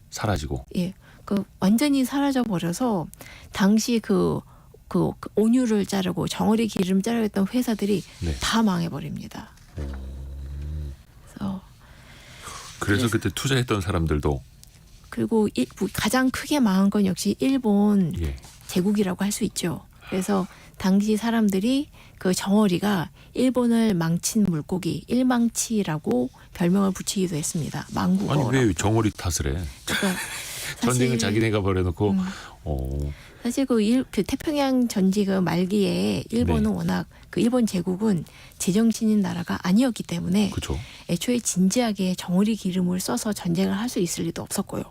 사라지고. 예. 그 완전히 사라져 버려서 당시 그 온유를 자르고 정어리 기름 자르고 했던 회사들이 네. 다 망해 버립니다. 그래서 그때 투자했던 사람들도 그리고 가장 크게 망한 건 역시 일본 예. 제국이라고 할 수 있죠. 그래서 당시 사람들이 그 정어리가 일본을 망친 물고기 일망치라고 별명을 붙이기도 했습니다. 망국어. 아니 왜 정어리 탓을 해? 그러니까 전쟁은 자기네가 벌여놓고 사실 그 태평양 전지 그 말기에 일본은 네. 워낙 그 일본 제국은 제정신인 나라가 아니었기 때문에 그렇죠. 애초에 진지하게 정어리 기름을 써서 전쟁을 할 수 있을 리도 없었고요.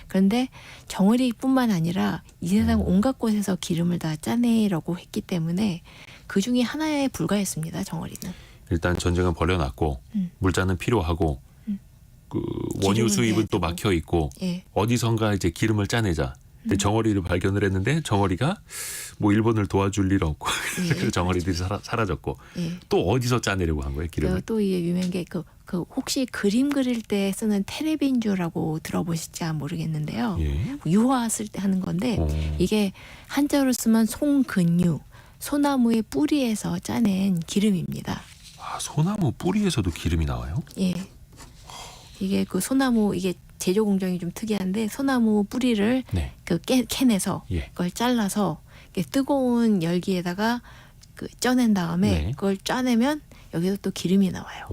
그런데 정어리뿐만 아니라 이 세상 온갖 곳에서 기름을 다 짜내려고 했기 때문에 그 중에 하나에 불과했습니다. 정어리는. 일단 전쟁은 벌여놨고 물자는 필요하고 그 원유 기름은 수입은 내야 또 되고. 막혀 있고 예. 어디선가 이제 기름을 짜내자. 근데 정어리를 발견을 했는데 정어리가 뭐 일본을 도와줄 일 없고 예. 그래서 정어리들이 사라졌고 예. 또 어디서 짜내려고 한 거예요 기름을? 또 이게 유명한 게 그 혹시 그림 그릴 때 쓰는 테레빈주라고 들어보실지 모르겠는데요. 예. 유화 쓸 때 하는 건데 이게 한자로 쓰면 송근유, 소나무의 뿌리에서 짜낸 기름입니다. 아, 소나무 뿌리에서도 기름이 나와요? 예. 이게 그 소나무 이게 제조 공정이 좀 특이한데 소나무 뿌리를 네. 그 캔에서 예. 그걸 잘라서 이렇게 뜨거운 열기에다가 그 쪄낸 다음에 네. 그걸 짜내면 여기서 또 기름이 나와요.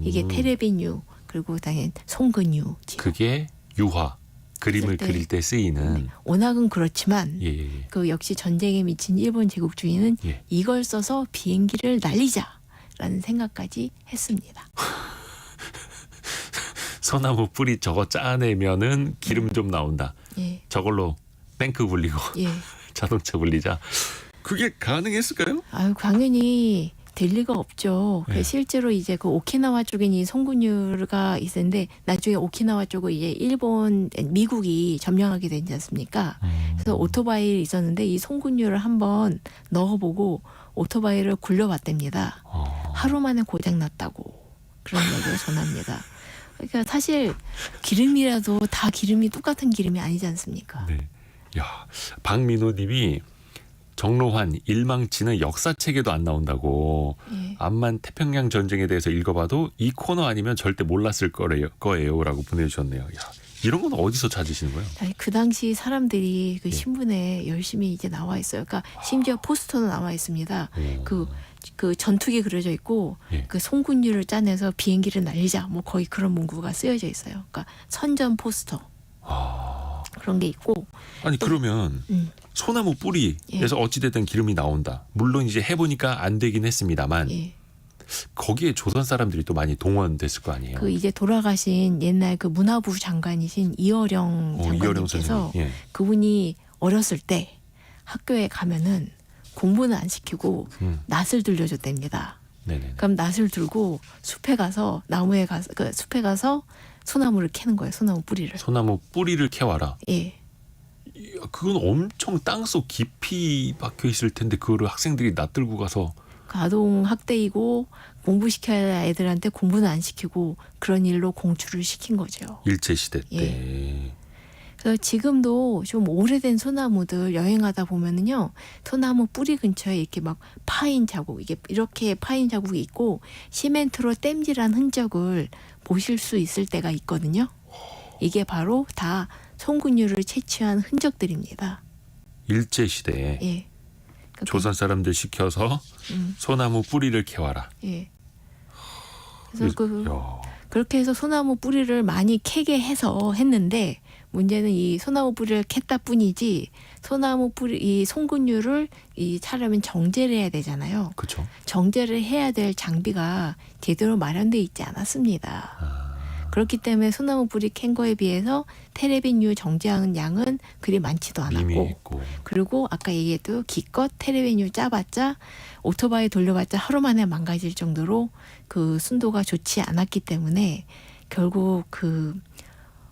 이게 테레빈유 그리고 당연히 송근유. 그게 유화 그림을 쓸 때. 그릴 때 쓰이는 워낙은 그렇지만 예, 예. 그 역시 전쟁에 미친 일본 제국주의는 예. 이걸 써서 비행기를 날리자라는 생각까지 했습니다. 소나무 뿌리 저거 짜내면은 기름 좀 나온다. 예, 저걸로 탱크 굴리고 예. 자동차 굴리자. 그게 가능했을까요? 아유 당연히 될 리가 없죠. 네. 실제로 이제 그 오키나와 쪽엔 이 송근유가 있었는데 나중에 오키나와 쪽을 이제 일본 미국이 점령하게 되지 않습니까? 그래서 오토바이에 있었는데 이 송근유를 한번 넣어보고 오토바이를 굴려봤답니다. 하루 만에 고장 났다고 그런 얘기를 전합니다. 그러니까 사실 기름이라도 다 기름이 똑같은 기름이 아니지 않습니까? 네. 야, 박민호님이 정로환 일망치는 역사책에도 안 나온다고. 예. 암만 태평양 전쟁에 대해서 읽어봐도 이 코너 아니면 절대 몰랐을 거예요라고 보내주셨네요. 야, 이런 건 어디서 찾으시는 거예요? 아니, 그 당시 사람들이 그 예. 신문에 열심히 이제 나와 있어요. 그러니까 심지어 포스터도 나와 있습니다. 그 전투기 그려져 있고 예. 그 송군유를 짜내서 비행기를 날리자 뭐 거의 그런 문구가 쓰여져 있어요. 그러니까 선전 포스터. 그런 게 있고. 아니 그러면 소나무 뿌리에서 예. 어찌됐든 기름이 나온다. 물론 이제 해보니까 안 되긴 했습니다만 예. 거기에 조선 사람들이 또 많이 동원됐을 거 아니에요. 그 이제 돌아가신 옛날 그 문화부 장관이신 이어령 이어령 장관님께서 선생님. 예. 그분이 어렸을 때 학교에 가면은 공부는 안 시키고 낫을 들려줬답니다. 네네. 그럼 낫을 들고 숲에 가서 나무에 가서 그 숲에 가서 소나무를 캐는 거예요. 소나무 뿌리를. 소나무 뿌리를 캐와라. 예. 이야, 그건 엄청 땅속 깊이 박혀 있을 텐데 그거를 학생들이 낯들고 가서 그 아동 학대이고 공부시켜야 할 애들한테 공부는 안 시키고 그런 일로 공출을 시킨 거죠. 일제 시대 때. 예. 그래서 지금도 좀 오래된 소나무들 여행하다 보면은요, 소나무 뿌리 근처에 이렇게 막 파인 자국, 이게 이렇게 파인 자국이 있고 시멘트로 땜질한 흔적을 보실 수 있을 때가 있거든요. 이게 바로 다 송근류를 채취한 흔적들입니다. 일제 시대에 예. 그러니까 조선 사람들 시켜서 소나무 뿌리를 캐와라. 예. 그래서 야. 그렇게 해서 소나무 뿌리를 많이 캐게 해서 했는데 문제는 이 소나무 뿌리를 캤다 뿐이지 소나무 뿌리 이 송근류를 이 차려면 정제를 해야 되잖아요. 그렇죠. 정제를 해야 될 장비가 제대로 마련돼 있지 않았습니다. 그렇기 때문에 소나무 뿌리 캔 거에 비해서 테레빈유 정제하는 양은 그리 많지도 않았고 미미했고. 그리고 아까 얘기했도 기껏 테레빈유 짜봤자 오토바이 돌려봤자 하루 만에 망가질 정도로 그 순도가 좋지 않았기 때문에 결국 그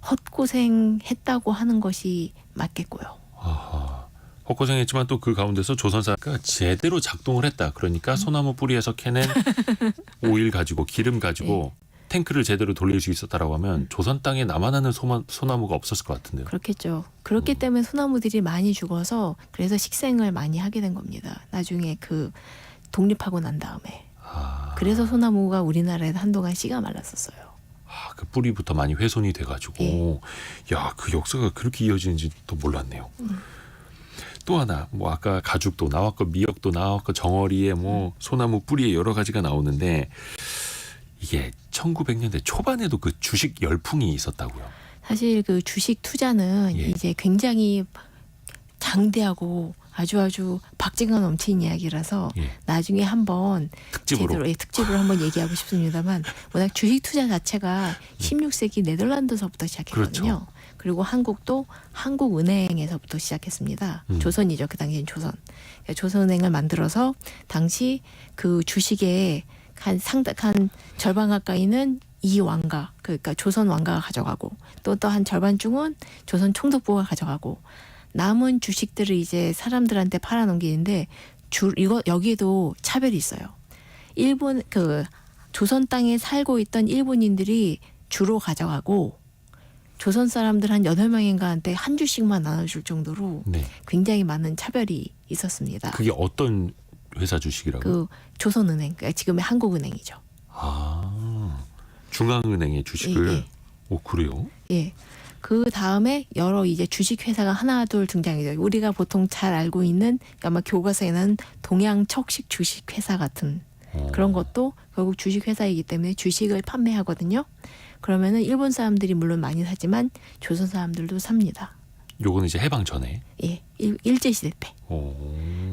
헛고생했다고 하는 것이 맞겠고요. 아하. 헛고생했지만 또 그 가운데서 조선사가 제대로 작동을 했다. 그러니까 소나무 뿌리에서 캐낸 오일 가지고 기름 가지고 탱크를 제대로 돌릴 수 있었다라고 하면 조선 땅에 남아나는 소나무가 없었을 것 같은데요. 그렇겠죠. 그렇기 때문에 소나무들이 많이 죽어서 그래서 식생을 많이 하게 된 겁니다. 나중에 그 독립하고 난 다음에. 그래서 소나무가 우리나라에서 한동안 씨가 말랐었어요. 그 뿌리부터 많이 훼손이 돼가지고 야, 그 역사가 그렇게 이어지는지 또 몰랐네요. 또 하나 뭐 아까 가죽도 나왔고 미역도 나왔고 정어리에 뭐 소나무 뿌리에 여러 가지가 나오는데 이게 1900년대 초반에도 그 주식 열풍이 있었다고요. 사실 그 주식 투자는 예. 이제 굉장히 장대하고 아주 박진감 넘치는 이야기라서 예. 나중에 한번 특집으로. 제대로 특집으로 한번 얘기하고 싶습니다만 워낙 주식 투자 자체가 16세기 네덜란드서부터 시작했거든요. 그렇죠. 그리고 한국도 한국은행에서부터 시작했습니다. 조선이죠. 그 당시엔 조선. 그러니까 조선은행을 만들어서 당시 그 주식의 한 절반 가까이는 이 왕가, 그러니까 조선 왕가가 가져가고 또 한 절반쯤은 조선 총독부가 가져가고 남은 주식들을 이제 사람들한테 팔아넘기는데 여기에도 차별이 있어요. 일본 그 조선 땅에 살고 있던 일본인들이 주로 가져가고 조선 사람들 한 8명인가한테 한 주씩만 나눠줄 정도로 네. 굉장히 많은 차별이 있었습니다. 그게 어떤 회사 주식이라고? 그 조선은행, 그러니까 지금의 한국은행이죠. 중앙은행의 주식을. 예. 오, 그래요? 예. 그 다음에 여러 이제 주식 회사가 하나 둘 등장해요. 우리가 보통 잘 알고 있는 아마 교과서에는 동양척식 주식 회사 같은 그런 것도 결국 주식 회사이기 때문에 주식을 판매하거든요. 그러면은 일본 사람들이 물론 많이 사지만 조선 사람들도 삽니다. 요거는 이제 해방 전에. 예, 일제 시대 때.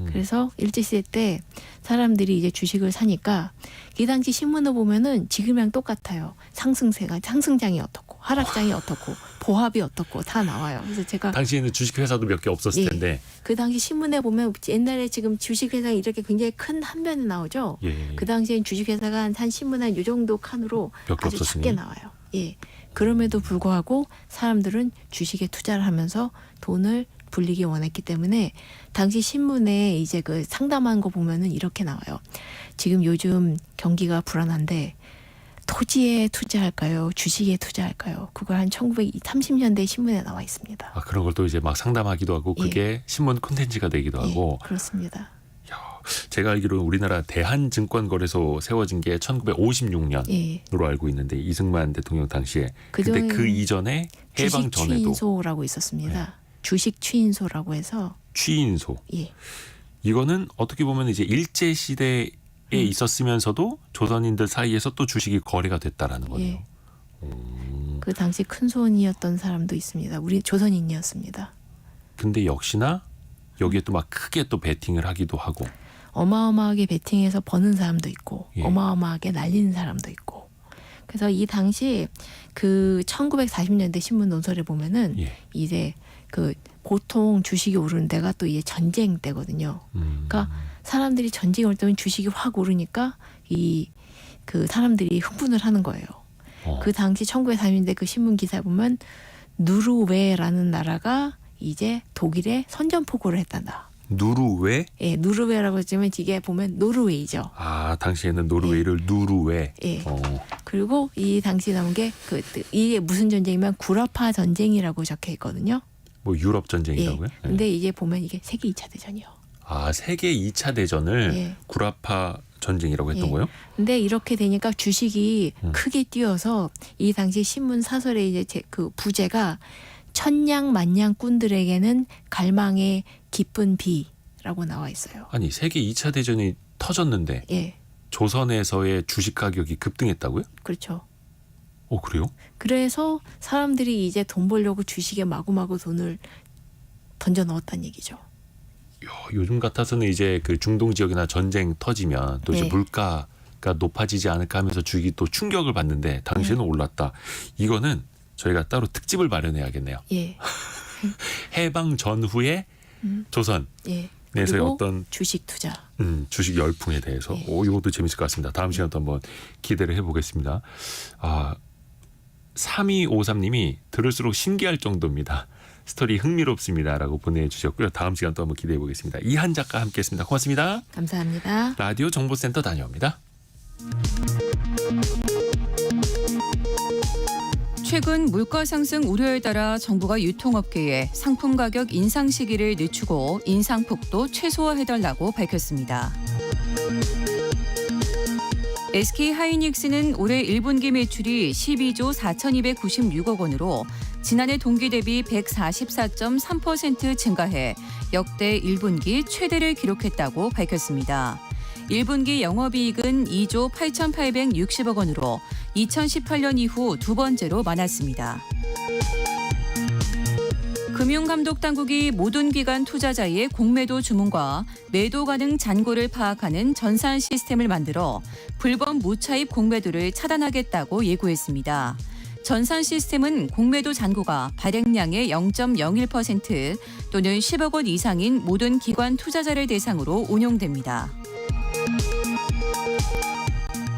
그래서 일제 시대 때 사람들이 이제 주식을 사니까 이 당시 신문을 보면은 지금이랑 똑같아요. 상승장이 어떻고 하락장이 어떻고 보합이 어떻고 다 나와요. 그래서 제가 당시에는 주식 회사도 몇 개 없었을 예. 텐데. 그 당시 신문에 보면 옛날에 지금 주식 회사 이렇게 굉장히 큰 한 면에 나오죠. 예. 그 당시엔 주식 회사가 한 신문 한 요 정도 칸으로 몇 개 아주 없었으니. 작게 나와요. 예. 그럼에도 불구하고 사람들은 주식에 투자를 하면서 돈을 불리기 원했기 때문에 당시 신문에 이제 그 상담한 거 보면은 이렇게 나와요. 지금 요즘 경기가 불안한데 토지에 투자할까요? 주식에 투자할까요? 그걸 한 1930년대 신문에 나와 있습니다. 그런 걸 또 이제 막 상담하기도 하고 그게 신문 콘텐츠가 되기도 하고. 예, 그렇습니다. 제가 알기로는 우리나라 대한증권거래소 세워진 게 1956년으로 예. 알고 있는데 이승만 대통령 당시에. 근데 그 이전에 해방 주식 전에도 취인소라고 있었습니다. 주식 취인소라고 해서 취인소. 예. 이거는 어떻게 보면 이제 일제 시대에 있었으면서도 조선인들 사이에서 또 주식이 거래가 됐다라는 거네요. 예. 그 당시 큰 손이었던 사람도 있습니다. 우리 조선인이었습니다. 근데 역시나 여기에 또 막 크게 또 베팅을 하기도 하고. 어마어마하게 베팅해서 버는 사람도 있고 예. 어마어마하게 날리는 사람도 있고. 그래서 이 당시 그 1940년대 신문 논설에 보면은 예. 이제 그 보통 주식이 오르는 데가 또 이제 전쟁 때거든요. 그러니까 사람들이 전쟁이 올 때면 주식이 확 오르니까 이 그 사람들이 흥분을 하는 거예요. 그 당시 1940년대 그 신문 기사에 보면 누르웨라는 나라가 이제 독일에 선전포고를 했단다. 누르웨? 예, 누르웨라고 했지만 이게 보면 노르웨이죠. 아, 당시에는 노르웨이를 누르웨. 예. 그리고 이 당시 나온 게 이게 무슨 전쟁이면 구라파 전쟁이라고 적혀 있거든요. 뭐 유럽 전쟁이라고요? 예. 근데 이게 보면 이게 세계 2차 대전이요. 아, 세계 2차 대전을 예. 구라파 전쟁이라고 했던 예. 거예요? 근데 이렇게 되니까 주식이 크게 뛰어서 이 당시 신문 사설의 이제 그 부제가 천냥만냥꾼들에게는 갈망의 기쁜 비라고 나와 있어요. 아니, 세계 2차 대전이 터졌는데 예, 조선에서의 주식 가격이 급등했다고요? 그렇죠. 그래요? 그래서 사람들이 이제 돈 벌려고 주식에 마구마구 돈을 던져 넣었다는 얘기죠. 야, 요즘 같아서는 이제 그 중동 지역이나 전쟁 터지면 또 이제 네. 물가가 높아지지 않을까 하면서 주식이 또 충격을 받는데 당시에는 올랐다. 이거는 저희가 따로 특집을 마련해야겠네요. 예, 해방 전후의 조선 예. 내에서의 그리고 어떤 주식 투자. 주식 열풍에 대해서 네. 이것도 재밌을 것 같습니다. 다음 시간에 또 한번 기대를 해보겠습니다. 3253님이 들을수록 신기할 정도입니다. 스토리 흥미롭습니다라고 보내주셨고요. 다음 시간 또 한번 기대해 보겠습니다. 이한 작가 함께했습니다. 고맙습니다. 감사합니다. 라디오 정보센터 다녀옵니다. 최근 물가 상승 우려에 따라 정부가 유통업계에 상품 가격 인상 시기를 늦추고 인상폭도 최소화해달라고 밝혔습니다. SK하이닉스는 올해 1분기 매출이 12조 4,296억 원으로 지난해 동기 대비 144.3% 증가해 역대 1분기 최대를 기록했다고 밝혔습니다. 1분기 영업이익은 2조 8,860억 원으로 2018년 이후 두 번째로 많았습니다. 금융감독당국이 모든 기관 투자자의 공매도 주문과 매도 가능 잔고를 파악하는 전산 시스템을 만들어 불법 무차입 공매도를 차단하겠다고 예고했습니다. 전산 시스템은 공매도 잔고가 발행량의 0.01% 또는 10억 원 이상인 모든 기관 투자자를 대상으로 운용됩니다.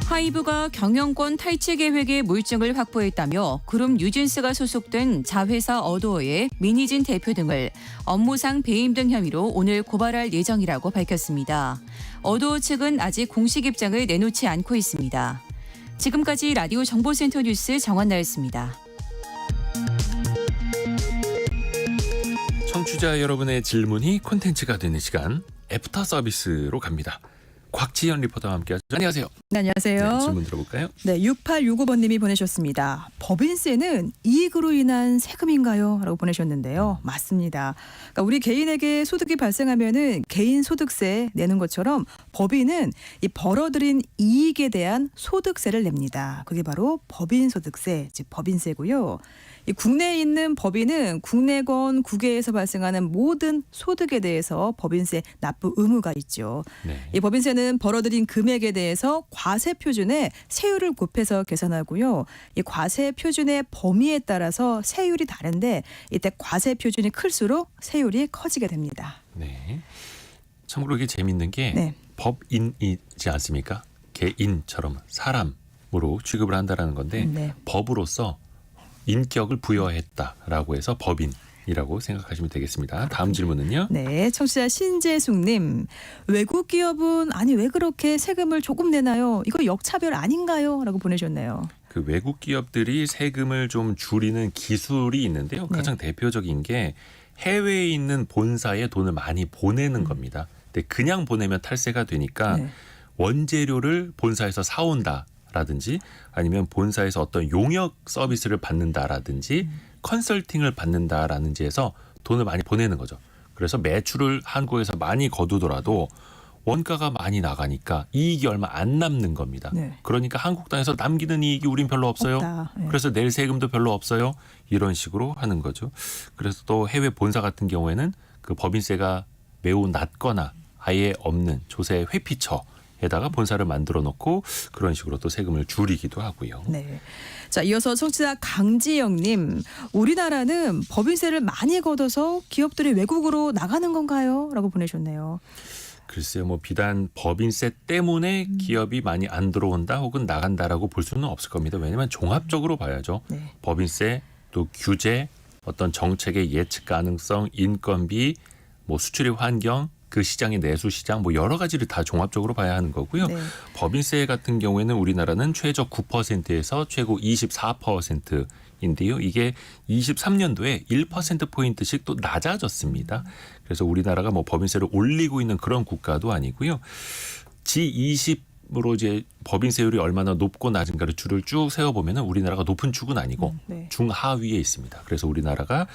하이브가 경영권 탈취 계획의 물증을 확보했다며 그룹 뉴진스가 소속된 자회사 어도어의 민희진 대표 등을 업무상 배임 등 혐의로 오늘 고발할 예정이라고 밝혔습니다. 어도어 측은 아직 공식 입장을 내놓지 않고 있습니다. 지금까지 라디오 정보센터 뉴스 정한나였습니다. 청취자 여러분의 질문이 콘텐츠가 되는 시간 애프터 서비스로 갑니다. 곽지연 리포터와 함께하죠. 안녕하세요. 네, 안녕하세요. 네, 질문 들어볼까요? 네, 6865번님이 보내셨습니다. 법인세는 이익으로 인한 세금인가요? 라고 보내셨는데요. 맞습니다. 그러니까 우리 개인에게 소득이 발생하면은 개인 소득세 내는 것처럼 법인은 이 벌어들인 이익에 대한 소득세를 냅니다. 그게 바로 법인소득세, 즉 법인세고요. 이 국내에 있는 법인은 국내건 국외에서 발생하는 모든 소득에 대해서 법인세 납부 의무가 있죠. 네. 이 법인세는 벌어들인 금액에 대해서 과세 표준에 세율을 곱해서 계산하고요. 이 과세 표준의 범위에 따라서 세율이 다른데 이때 과세 표준이 클수록 세율이 커지게 됩니다. 네. 참고로 이게 재밌는 게 네. 법인이지 않습니까? 개인처럼 사람으로 취급을 한다라는 건데 네. 법으로서 인격을 부여했다라고 해서 법인이라고 생각하시면 되겠습니다. 다음 질문은요. 네, 청취자 신재숙님. 외국 기업은 아니 왜 그렇게 세금을 조금 내나요? 이거 역차별 아닌가요? 라고 보내셨네요. 그 외국 기업들이 세금을 좀 줄이는 기술이 있는데요. 네. 가장 대표적인 게 해외에 있는 본사에 돈을 많이 보내는 겁니다. 근데 그냥 보내면 탈세가 되니까 네. 원재료를 본사에서 사온다라든지 아니면 본사에서 어떤 용역 서비스를 받는다라든지 컨설팅을 받는다라든지 해서 돈을 많이 보내는 거죠. 그래서 매출을 한국에서 많이 거두더라도 원가가 많이 나가니까 이익이 얼마 안 남는 겁니다. 네. 그러니까 한국당에서 남기는 이익이 우린 별로 없어요. 없다. 네. 그래서 낼 세금도 별로 없어요. 이런 식으로 하는 거죠. 그래서 또 해외 본사 같은 경우에는 그 법인세가 매우 낮거나 아예 없는 조세 회피처에다가 본사를 만들어 놓고 그런 식으로 또 세금을 줄이기도 하고요. 네. 자, 이어서 청취자 강지영님, 우리나라는 법인세를 많이 걷어서 기업들이 외국으로 나가는 건가요? 라고 보내셨네요. 글쎄요, 뭐 비단 법인세 때문에 기업이 많이 안 들어온다 혹은 나간다라고 볼 수는 없을 겁니다. 왜냐하면 종합적으로 봐야죠. 네. 법인세, 또 규제, 어떤 정책의 예측 가능성, 인건비, 뭐 수출입 환경, 그 시장의 내수 시장, 뭐 여러 가지를 다 종합적으로 봐야 하는 거고요. 네. 법인세 같은 경우에는 우리나라는 최저 9%에서 최고 24%인데요. 이게 23년도에 1%포인트씩 또 낮아졌습니다. 그래서 우리나라가 뭐 법인세를 올리고 있는 그런 국가도 아니고요. G20으로 이제 법인세율이 얼마나 높고 낮은가를 줄을 쭉 세워보면 우리나라가 높은 축은 아니고 네. 중하위에 있습니다. 그래서 우리나라가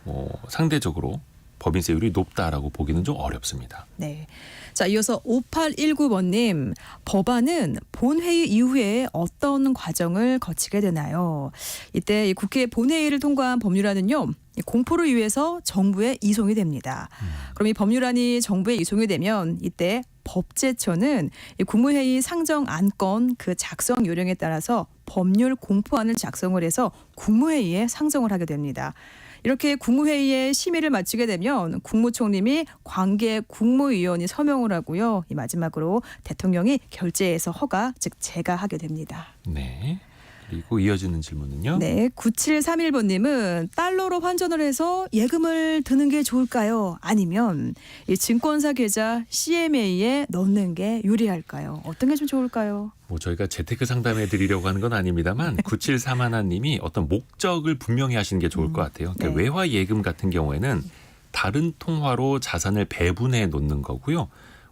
뭐 상대적으로 법인세율이 높다라고 보기는 좀 어렵습니다. 네. 자, 이어서 5819번님, 법안은 본회의 이후에 어떤 과정을 거치게 되나요? 이때 이 국회 본회의를 통과한 법률안은요, 공포를 위해서 정부에 이송이 됩니다. 그럼 이 법률안이 정부에 이송이 되면 이때 법제처는 이 국무회의 상정 안건 그 작성 요령에 따라서 법률 공포안을 작성을 해서 국무회의에 상정을 하게 됩니다. 이렇게 국무회의에 심의를 마치게 되면 국무총리이 관계 국무위원이 서명을 하고요. 이 마지막으로 대통령이 결재해서 허가, 즉 제가하게 됩니다. 네. 그리고 이어지는 질문은요. 네, 9731번님은 달러로 환전을 해서 예금을 드는 게 좋을까요? 아니면 이 증권사 계좌 CMA에 넣는 게 유리할까요? 어떤 게 좀 좋을까요? 뭐 저희가 재테크 상담해 드리려고 하는 건 아닙니다만 9731님이 어떤 목적을 분명히 하시는 게 좋을 것 같아요. 그러니까 네. 외화 예금 같은 경우에는 다른 통화로 자산을 배분해 놓는 거고요.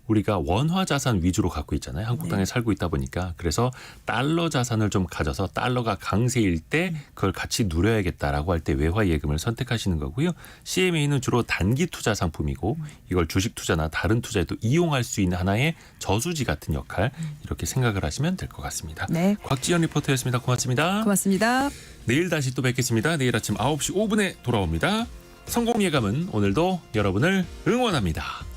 우리가 원화 자산 위주로 갖고 있잖아요. 한국 땅에 살고 있다 보니까. 그래서 달러 자산을 좀 가져서 달러가 강세일 때 그걸 같이 누려야겠다라고 할 때 외화 예금을 선택하시는 거고요. CMA는 주로 단기 투자 상품이고 이걸 주식 투자나 다른 투자에도 이용할 수 있는 하나의 저수지 같은 역할 이렇게 생각을 하시면 될 것 같습니다. 네, 곽지연 리포터였습니다. 고맙습니다. 고맙습니다. 내일 다시 또 뵙겠습니다. 내일 아침 9시 5분에 돌아옵니다. 성공 예감은 오늘도 여러분을 응원합니다.